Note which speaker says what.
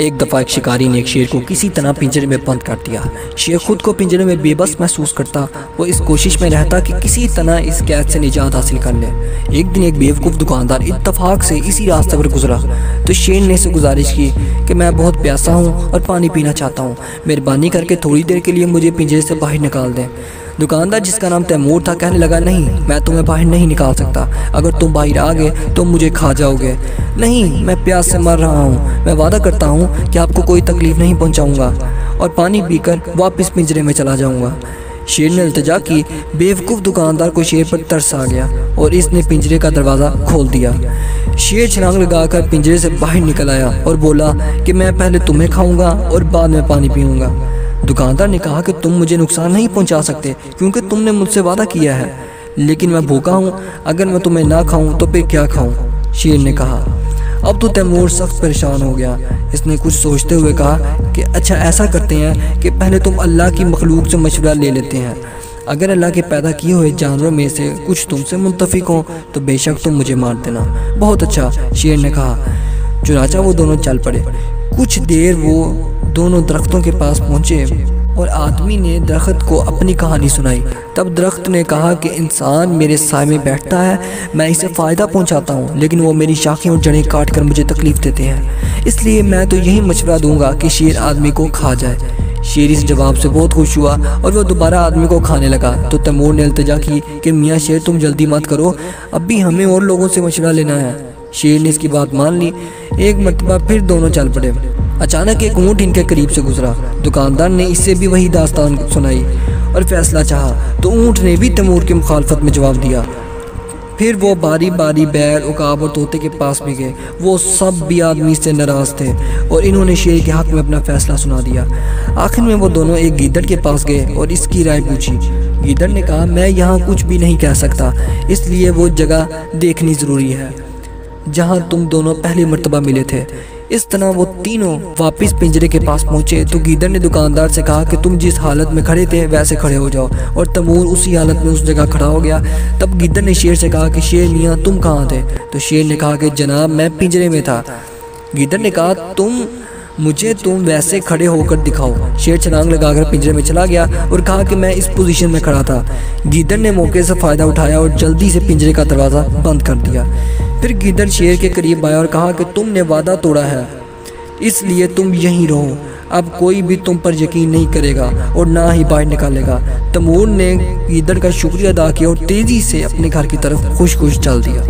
Speaker 1: ایک دفعہ ایک شکاری نے ایک شیر کو کسی طرح پنجرے میں بند کر دیا۔ شیر خود کو پنجرے میں بے بس محسوس کرتا، وہ اس کوشش میں رہتا کہ کسی طرح اس قید سے نجات حاصل کر لے۔ ایک دن ایک بیوقوف دکاندار اتفاق سے اسی راستے پر گزرا تو شیر نے اسے گزارش کی کہ میں بہت پیاسا ہوں اور پانی پینا چاہتا ہوں، مہربانی کر کے تھوڑی دیر کے لیے مجھے پنجرے سے باہر نکال دیں۔ دکاندار جس کا نام تیمور تھا کہنے لگا، نہیں، میں تمہیں باہر نہیں نکال سکتا، اگر تم باہر آ گئے تو مجھے کھا جاؤ گے۔ نہیں، میں پیاس سے مر رہا ہوں، میں وعدہ کرتا ہوں کہ آپ کو کوئی تکلیف نہیں پہنچاؤں گا اور پانی پی کر واپس پنجرے میں چلا جاؤں گا۔ شیر نے التجا کی۔ بیوقوف دکاندار کو شیر پر ترس آ گیا اور اس نے پنجرے کا دروازہ کھول دیا۔ شیر چھلانگ لگا کر پنجرے سے باہر نکل آیا اور بولا کہ میں پہلے تمہیں کھاؤں گا اور بعد میں پانی پیوں گا۔ دکاندار نے کہا کہ تم مجھے نقصان نہیں پہنچا سکتے کیونکہ تم نے مجھ سے وعدہ کیا ہے، لیکن میں بھوکا ہوں، اگر میں تمہیں نہ کھاؤں تو پھر کیا کھاؤں؟ شیر نے کہا۔ اب تو تیمور سخت پریشان ہو گیا۔ اس نے کچھ سوچتے ہوئے کہا کہ اچھا ایسا کرتے ہیں کہ پہلے تم اللہ کی مخلوق سے مشورہ لے لیتے ہیں، اگر اللہ کے پیدا کیے ہوئے جانوروں میں سے کچھ تم سے منتفق ہوں تو بے شک تم مجھے مار دینا۔ بہت اچھا، شیر نے کہا۔ چنانچہ وہ دونوں چل پڑے۔ کچھ دیر وہ دونوں درختوں کے پاس پہنچے اور آدمی نے درخت کو اپنی کہانی سنائی۔ تب درخت نے کہا کہ انسان میرے سائے میں بیٹھتا ہے، میں اسے فائدہ پہنچاتا ہوں، لیکن وہ میری شاخیں اور جڑیں کاٹ کر مجھے تکلیف دیتے ہیں، اس لیے میں تو یہی مشورہ دوں گا کہ شیر آدمی کو کھا جائے۔ شیر اس جواب سے بہت خوش ہوا اور وہ دوبارہ آدمی کو کھانے لگا تو تیمور نے التجا کی کہ میاں شیر تم جلدی مت کرو، اب بھی ہمیں اور لوگوں سے مشورہ لینا ہے۔ شیر نے اس کی بات مان لی۔ ایک مرتبہ پھر دونوں چل پڑے۔ اچانک ایک اونٹ ان کے قریب سے گزرا۔ دکاندار نے اس سے بھی وہی داستان سنائی اور فیصلہ چاہا تو اونٹ نے بھی تیمور کی مخالفت میں جواب دیا۔ پھر وہ باری باری بیل، عقاب اور طوطے کے پاس بھی گئے، وہ سب بھی آدمی سے ناراض تھے اور انہوں نے شیر کے حق میں اپنا فیصلہ سنا دیا۔ آخر میں وہ دونوں ایک گیدڑ کے پاس گئے اور اس کی رائے پوچھی۔ گیدڑ نے کہا، میں یہاں کچھ بھی نہیں کہہ سکتا، اس لیے وہ جگہ دیکھنی ضروری ہے جہاں تم دونوں پہلی مرتبہ ملے تھے۔ اس طرح وہ تینوں واپس پنجرے کے پاس پہنچے تو گیدڑ نے دکاندار سے کہا کہ تم جس حالت میں کھڑے تھے ویسے کھڑے ہو جاؤ، اور تیمور اسی حالت میں اس جگہ کھڑا ہو گیا۔ تب گیدڑ نے شیر سے کہا کہ شیر میاں تم کہاں تھے؟ تو شیر نے کہا کہ جناب میں پنجرے میں تھا۔ گیدڑ نے کہا مجھے تم ویسے کھڑے ہو کر دکھاؤ۔ شیر چھلانگ لگا کر پنجرے میں چلا گیا اور کہا کہ میں اس پوزیشن میں کھڑا تھا۔ گیدڑ نے موقع سے فائدہ اٹھایا اور جلدی سے پنجرے کا دروازہ بند کر دیا۔ پھر گیدڑ شیر کے قریب آیا اور کہا کہ تم نے وعدہ توڑا ہے، اس لیے تم یہیں رہو، اب کوئی بھی تم پر یقین نہیں کرے گا اور نہ ہی باہر نکالے گا۔ تیمور نے گیدڑ کا شکریہ ادا کیا اور تیزی سے اپنے گھر کی طرف خوش خوش چل دیا۔